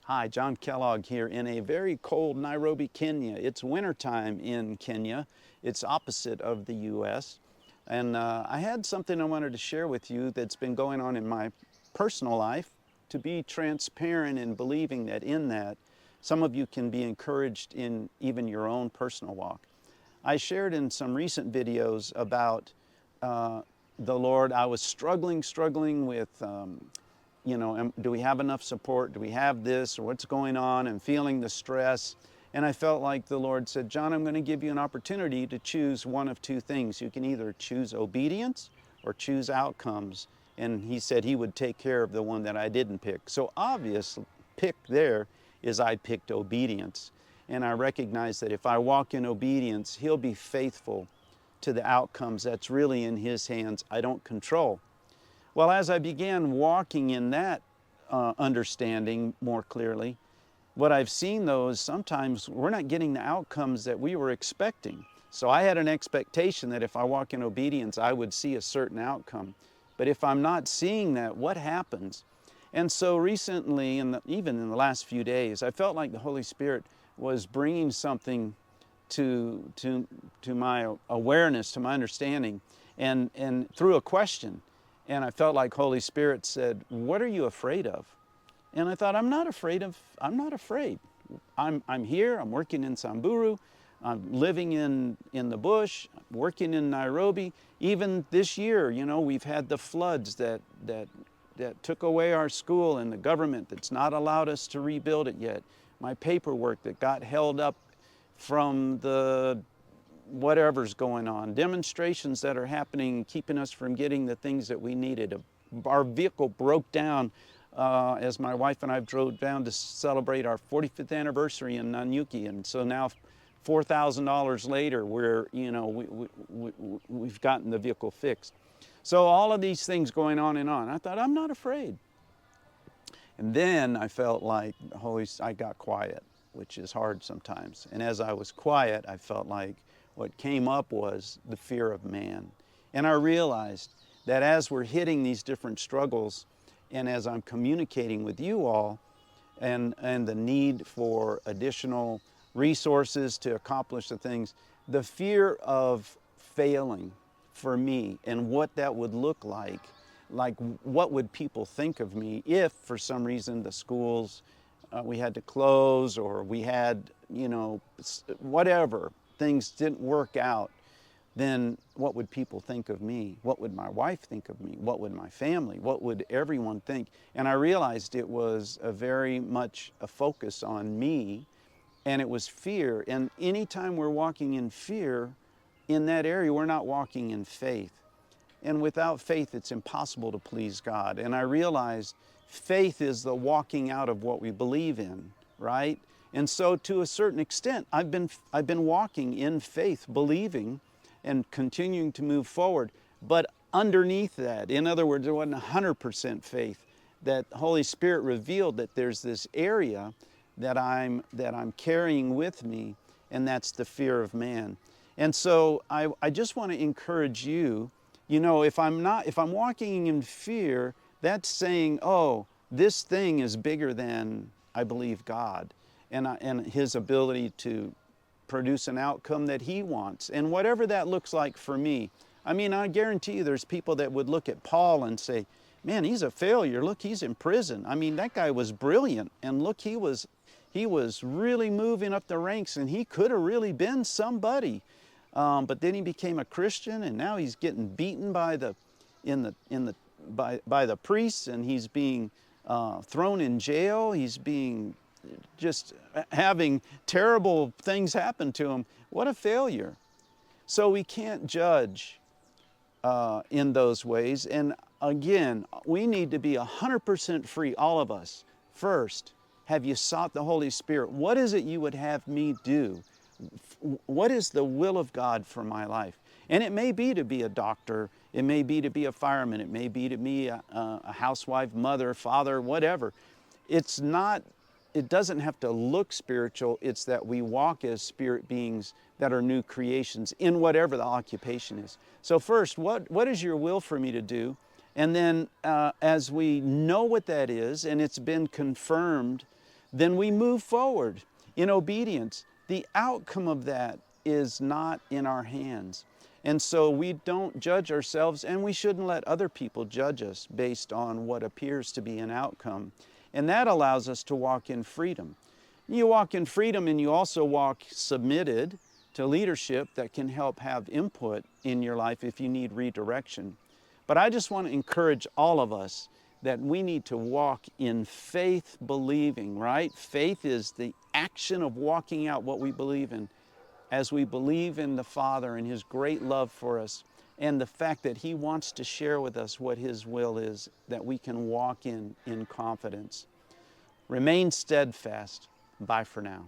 Hi, John Kellogg here in a very cold Nairobi, Kenya. It's wintertime in Kenya. It's opposite of the U.S. And I had something I wanted to share with you that's been going on in my personal life, to be transparent in believing that in that some of you can be encouraged in even your own personal walk. I shared in some recent videos about the Lord. I was struggling with do we have enough support? Do we have this? Or what's going on? And feeling the stress. And I felt like the Lord said, John, I'm going to give you an opportunity to choose one of two things. You can either choose obedience or choose outcomes. And He said He would take care of the one that I didn't pick. So obvious pick there is I picked obedience. And I recognize that if I walk in obedience, He'll be faithful to the outcomes. That's really in His hands. I don't control. Well, as I began walking in that understanding more clearly, what I've seen though is sometimes we're not getting the outcomes that we were expecting. So I had an expectation that if I walk in obedience, I would see a certain outcome. But if I'm not seeing that, what happens? And so recently, even in the last few days, I felt like the Holy Spirit was bringing something to my awareness, to my understanding, and through a question. And I felt like Holy Spirit said, what are you afraid of? And I thought, I'm not afraid. I'm here, I'm working in Samburu, I'm living in the bush, working in Nairobi. Even this year, we've had the floods that took away our school, and the government that's not allowed us to rebuild it yet. My paperwork that got held up from the whatever's going on, demonstrations that are happening, keeping us from getting the things that we needed. Our vehicle broke down as my wife and I drove down to celebrate our 45th anniversary in Nanyuki, and so now $4,000 later, we've gotten the vehicle fixed. So all of these things going on and on. I thought, I'm not afraid. And then I felt like I got quiet, which is hard sometimes. And as I was quiet, I felt like what came up was the fear of man. And I realized that as we're hitting these different struggles, and as I'm communicating with you all, and the need for additional resources to accomplish the things, the fear of failing for me and what that would look like what would people think of me if for some reason the schools we had to close, or we had, whatever, things didn't work out, then what would people think of me? What would my wife think of me? What would my family? What would everyone think? And I realized it was very much a focus on me, and it was fear. And anytime we're walking in fear, in that area, we're not walking in faith. And without faith, it's impossible to please God. And I realized faith is the walking out of what we believe in, right? And so to a certain extent, I've been walking in faith, believing and continuing to move forward. But underneath that, in other words, there wasn't 100% faith, that Holy Spirit revealed that there's this area that I'm carrying with me, and that's the fear of man. And so I just want to encourage you, if I'm walking in fear, that's saying, oh, this thing is bigger than, I believe, God and His ability to produce an outcome that He wants. And whatever that looks like for me, I mean, I guarantee you there's people that would look at Paul and say, man, he's a failure. Look, he's in prison. I mean, that guy was brilliant. And look, he was really moving up the ranks, and he could have really been somebody. But then he became a Christian, and now he's getting beaten by the priests, and he's being thrown in jail. He's being just having terrible things happen to him. What a failure. So we can't judge in those ways. And again, we need to be 100% free, all of us. First, have you sought the Holy Spirit? What is it you would have me do? What is the will of God for my life? And it may be to be a doctor. It may be to be a fireman. It may be to be a housewife, mother, father, whatever. It doesn't have to look spiritual. It's that we walk as spirit beings that are new creations in whatever the occupation is. So first, what is your will for me to do? And then as we know what that is, and it's been confirmed, then we move forward in obedience. The outcome of that is not in our hands. And so we don't judge ourselves, and we shouldn't let other people judge us based on what appears to be an outcome. And that allows us to walk in freedom. You walk in freedom, and you also walk submitted to leadership that can help have input in your life if you need redirection. But I just want to encourage all of us that we need to walk in faith believing, right? Faith is the action of walking out what we believe in. As we believe in the Father and His great love for us, and the fact that He wants to share with us what His will is, that we can walk in confidence. Remain steadfast. Bye for now.